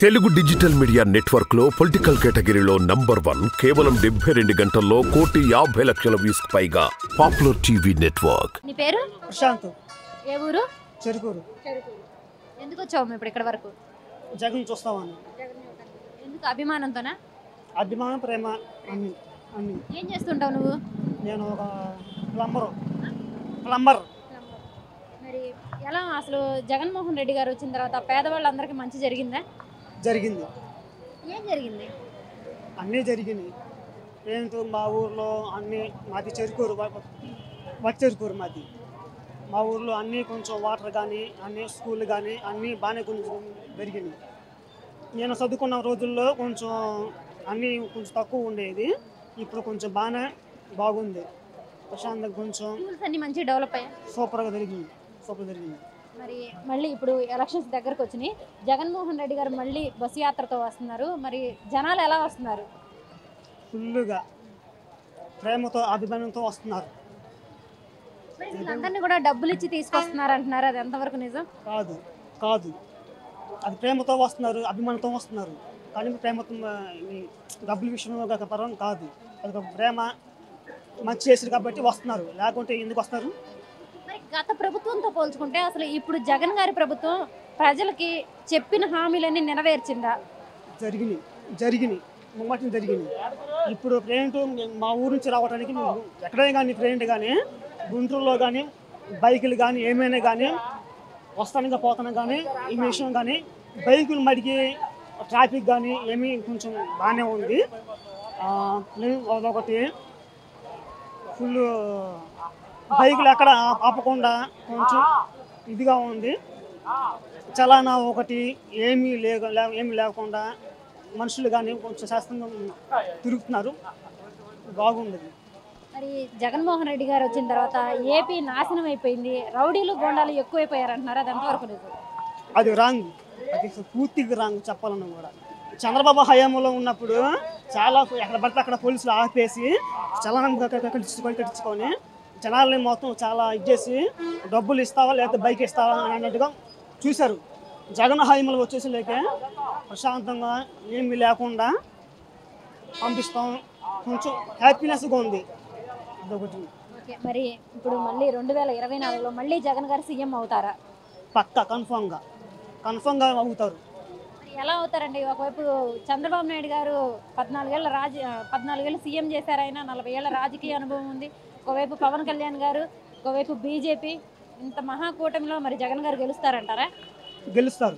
Telugu digital media network లో political కేటగిరీలో number 1 కేవలం 72 గంటల్లో 1,50,00,000 వ్యూస్ పైగా పాపులర్ టీవీ నెట్వర్క్. నీ పేరు? ప్రశాంత్. ఏ ఊరు? చెరుకూరు. ఎందుకు వచ్చావు ఇప్పుడు ఇక్కడ వరకు? జగన్ చూస్తామని. ఎందుకు? అభిమానంతోనా? అభిమానం, ప్రేమ అన్ని అన్ని. ఏం చేస్తుంటావు నువ్వు? నేను ఒక ప్లంబర్. మరి ఎలా అసలు జగన్మోహన్ రెడ్డి గారు వచ్చిన తర్వాత పేదవాళ్ళందరికీ మంచి జరిగిందా? జరిగింది. ఏం జరిగింది? అన్నీ జరిగినాయి. ఏంటో మా ఊర్లో అన్నీ, మాది చెరుకూరు, చెరుకూరు మాది. మా ఊర్లో అన్నీ కొంచెం వాటర్ కానీ, అన్నీ స్కూళ్ళు కానీ అన్నీ బాగానే కొంచెం పెరిగినాయి. నేను చదువుకున్న రోజుల్లో కొంచెం అన్నీ కొంచెం తక్కువ ఉండేది. ఇప్పుడు కొంచెం బాగుంది. ప్రశాంతంగా కొంచెం స్కూల్స్ అన్ని మంచి డెవలప్ అయ్యాయి. సూపర్ జరిగింది. మరి మళ్ళీ ఇప్పుడు ఎలక్షన్స్ దగ్గరకు వచ్చినాయి. జగన్మోహన్ రెడ్డి గారు మళ్ళీ బస్సు యాత్రతో వస్తున్నారు. మరి జనాలు ఎలా వస్తున్నారు? ఫుల్గా ప్రేమతో, అభిమానంతో వస్తున్నారు. వీళ్ళందరినీ కూడా డబ్బులు ఇచ్చి తీసుకొస్తున్నారు అంటున్నారు. అది ఎంతవరకు నిజం? కాదు అది ప్రేమతో వస్తున్నారు, అభిమానంతో వస్తున్నారు. కానీ ప్రేమతో డబ్బుల విషయంలో పరం కాదు. అది ఒక ప్రేమ, మంచి చేసారు కాబట్టి వస్తున్నారు. లేకుంటే ఎందుకు వస్తారు? మరి గత ప్రభుత్వంతో పోల్చుకుంటే అసలు ఇప్పుడు జగన్ గారి ప్రభుత్వం ప్రజలకి చెప్పిన హామీలన్నీ నెరవేర్చిందా? జరిగినాయి. ఇప్పుడు ప్రేంట్ మా ఊరు నుంచి రావడానికి ఎక్కడైనా కానీ ప్రేంట్ కానీ, గుంటూరులో కానీ బైకులు కానీ ఏమైనా కానీ వస్తాను పోతాను కానీ, ఈ విషయం కానీ బైకులు మడికి ట్రాఫిక్ కానీ ఏమీ కొంచెం బాగానే ఉంది. అదొకటి ఫుల్ బైకులు ఎక్కడ ఆపకుండా కొంచెం ఇదిగా ఉంది. చలానా ఒకటి ఏమీ లేకుండా మనుషులు కానీ కొంచెం శాస్త్రంగా తిరుగుతున్నారు. బాగుంది. మరి జగన్మోహన్ రెడ్డి గారు వచ్చిన తర్వాత ఏపీ నాశనం అయిపోయింది, రౌడీలు గోండాలు ఎక్కువైపోయారు అంటున్నారు. అది ఎంతవరకు నిజం? అది రాంగ్. అది పూర్తిగా రాంగ్ చెప్పాలన్నా కూడా. చంద్రబాబు హయాంలో ఉన్నప్పుడు చాలా ఎక్కడ పడితే అక్కడ పోలీసులు ఆపేసి చలనం కట్టించుకొని జనాలని మొత్తం చాలా ఇచ్చేసి డబ్బులు ఇస్తావా లేకపోతే బైక్ ఇస్తావా అని అన్నట్టుగా చూశారు. జగన్ హయాంలో వచ్చేసి లేక ప్రశాంతంగా ఏమీ లేకుండా పంపిస్తాం. కొంచెం హ్యాపీనెస్గా ఉంది. అదొకటి. ఓకే, మరి ఇప్పుడు మళ్ళీ 2024లో మళ్ళీ జగన్ గారు సీఎం అవుతారా? పక్కా కన్ఫర్మ్గా అవుతారు. ఎలా అవుతారండి? ఒకవైపు చంద్రబాబు నాయుడు గారు 14 ఏళ్ళు సీఎం చేశారు. ఆయన 40 ఏళ్ల రాజకీయ అనుభవం ఉంది. ఒకవైపు పవన్ కళ్యాణ్ గారు, ఒకవైపు బీజేపీ. ఇంత మహాకూటమిలో మరి జగన్ గారు గెలుస్తారంటారా? గెలుస్తారు,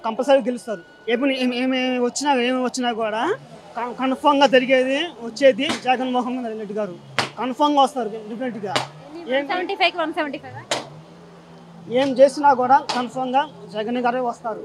కంపల్సరీ గెలుస్తారు. ఏమి వచ్చినా కూడా కన్ఫర్మ్గా వచ్చేది జగన్మోహన్ రెడ్డి గారు. కన్ఫర్మ్గా వస్తారు డిఫరెంట్గా. 175కి 175 ఏం చేసినా కూడా కన్ఫర్మ్గా జగన్ గారే వస్తారు.